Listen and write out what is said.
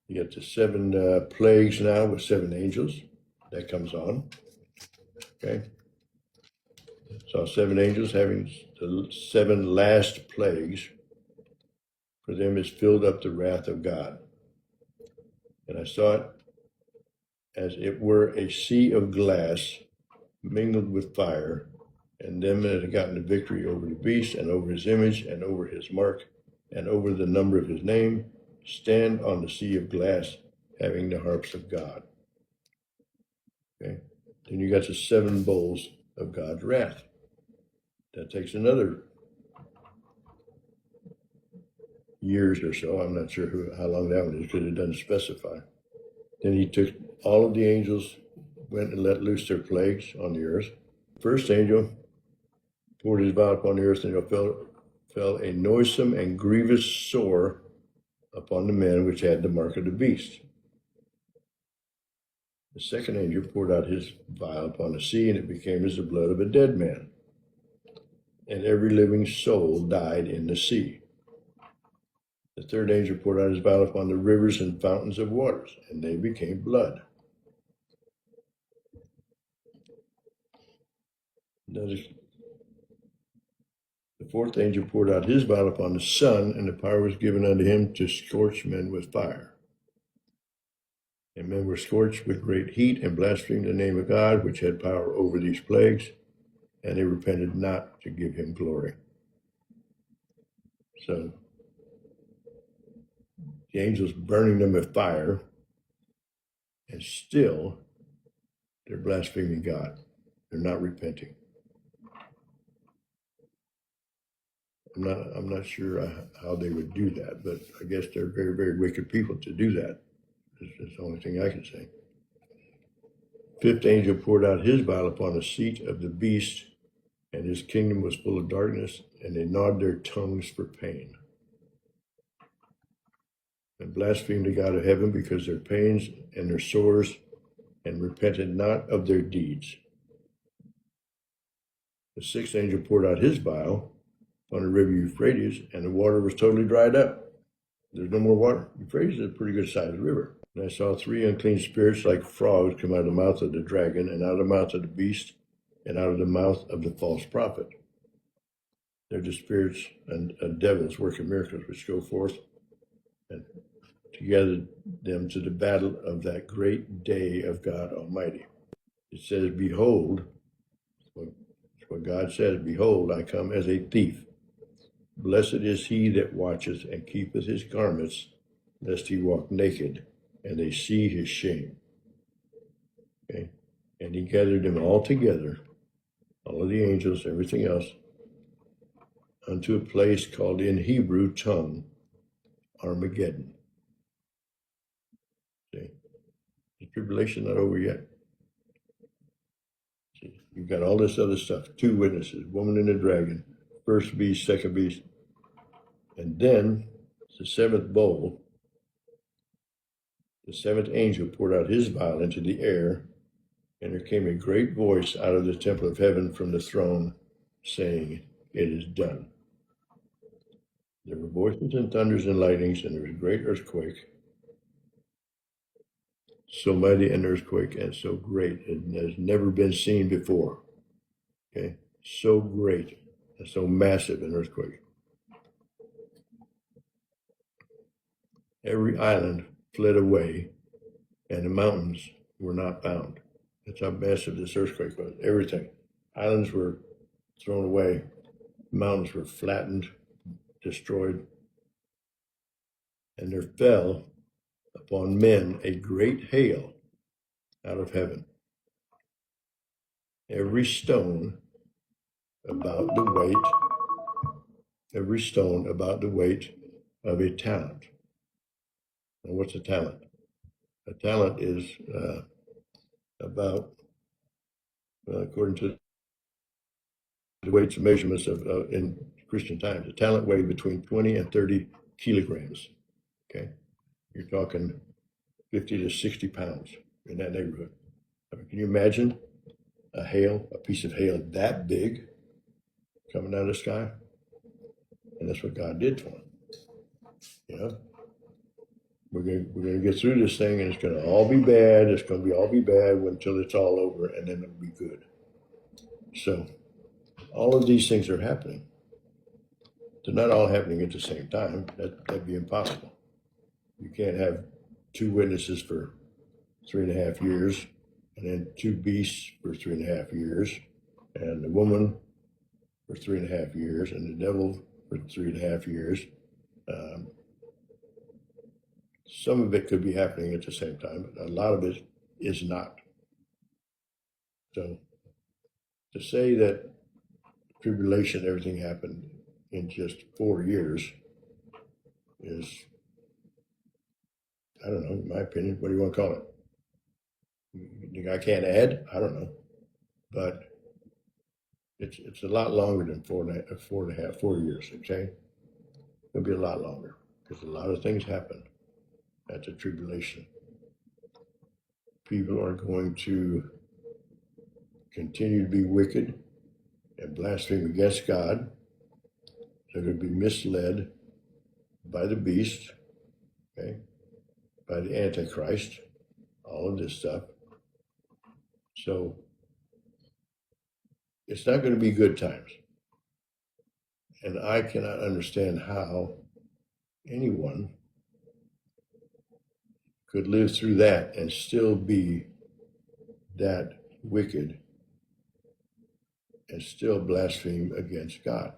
You get the seven plagues now with seven angels. That comes on. Okay. So seven angels having the seven last plagues. For them is filled up the wrath of God. And I saw it as it were a sea of glass mingled with fire, and them that had gotten the victory over the beast and over his image and over his mark and over the number of his name stand on the sea of glass having the harps of God. Okay. Then you got the seven bowls of God's wrath. That takes another years or so. I'm not sure how long that one is because it doesn't specify. Then he took all of the angels, went and let loose their plagues on the earth. First angel poured his vial upon the earth, and it fell a noisome and grievous sore upon the men which had the mark of the beast. The second angel poured out his vial upon the sea, and it became as the blood of a dead man. And every living soul died in the sea. The third angel poured out his vial upon the rivers and fountains of waters, and they became blood. Notice the fourth angel poured out his vial upon the sun, and the power was given unto him to scorch men with fire. And men were scorched with great heat and blasphemed the name of God, which had power over these plagues, and they repented not to give him glory. So the angels burning them with fire, and still they're blaspheming God. They're not repenting. I'm not sure how they would do that, but I guess they're very, very wicked people to do that. That's the only thing I can say. Fifth angel poured out his vial upon the seat of the beast, and his kingdom was full of darkness, and they gnawed their tongues for pain, and blasphemed the God of heaven because their pains and their sores, and repented not of their deeds. The sixth angel poured out his vial on the river Euphrates, and the water was totally dried up. There's no more water. Euphrates is a pretty good sized river. And I saw three unclean spirits like frogs come out of the mouth of the dragon, and out of the mouth of the beast, and out of the mouth of the false prophet. They're the spirits and devils working miracles which go forth and to gather them to the battle of that great day of God Almighty. It says, behold, what God says, behold, I come as a thief. Blessed is he that watcheth and keepeth his garments, lest he walk naked, and they see his shame. Okay? And he gathered them all together, all of the angels, everything else, unto a place called in Hebrew tongue, Armageddon. See? The tribulation not over yet. See? You've got all this other stuff, two witnesses, woman and a dragon, first beast, second beast. And then the seventh bowl, the seventh angel poured out his vial into the air, and there came a great voice out of the temple of heaven from the throne, saying, it is done. There were voices and thunders and lightnings, and there was a great earthquake. So mighty an earthquake and so great, it has never been seen before. Okay, so great and so massive an earthquake. Every island fled away, and the mountains were not found. That's how massive this earthquake was. Everything. Islands were thrown away, mountains were flattened, destroyed, and there fell upon men a great hail out of heaven. Every stone about the weight of a talent. And what's a talent? A talent is about, according to the weights and measurements of in Christian times, a talent weighed between 20 and 30 kilograms. Okay, you're talking 50 to 60 pounds in that neighborhood. I mean, can you imagine a piece of hail that big coming out of the sky? And that's what God did for him. You know, we're gonna get through this thing, and it's gonna all be bad. It's gonna be all be bad until it's all over, and then it'll be good. So all of these things are happening. They're not all happening at the same time. That'd be impossible. You can't have two witnesses for 3.5 years, and then two beasts for 3.5 years, and the woman for 3.5 years, and the devil for 3.5 years. Some of it could be happening at the same time, but a lot of it is not. So to say that tribulation, everything happened in just 4 years is, I don't know, in my opinion, what do you want to call it? You think I can't add? I don't know. But it's a lot longer than 4 years, okay? It'll be a lot longer because a lot of things happen at the tribulation. People are going to continue to be wicked and blaspheme against God. They're going to be misled by the beast, okay, by the Antichrist, all of this stuff. So it's not going to be good times. And I cannot understand how anyone could live through that and still be that wicked and still blaspheme against God.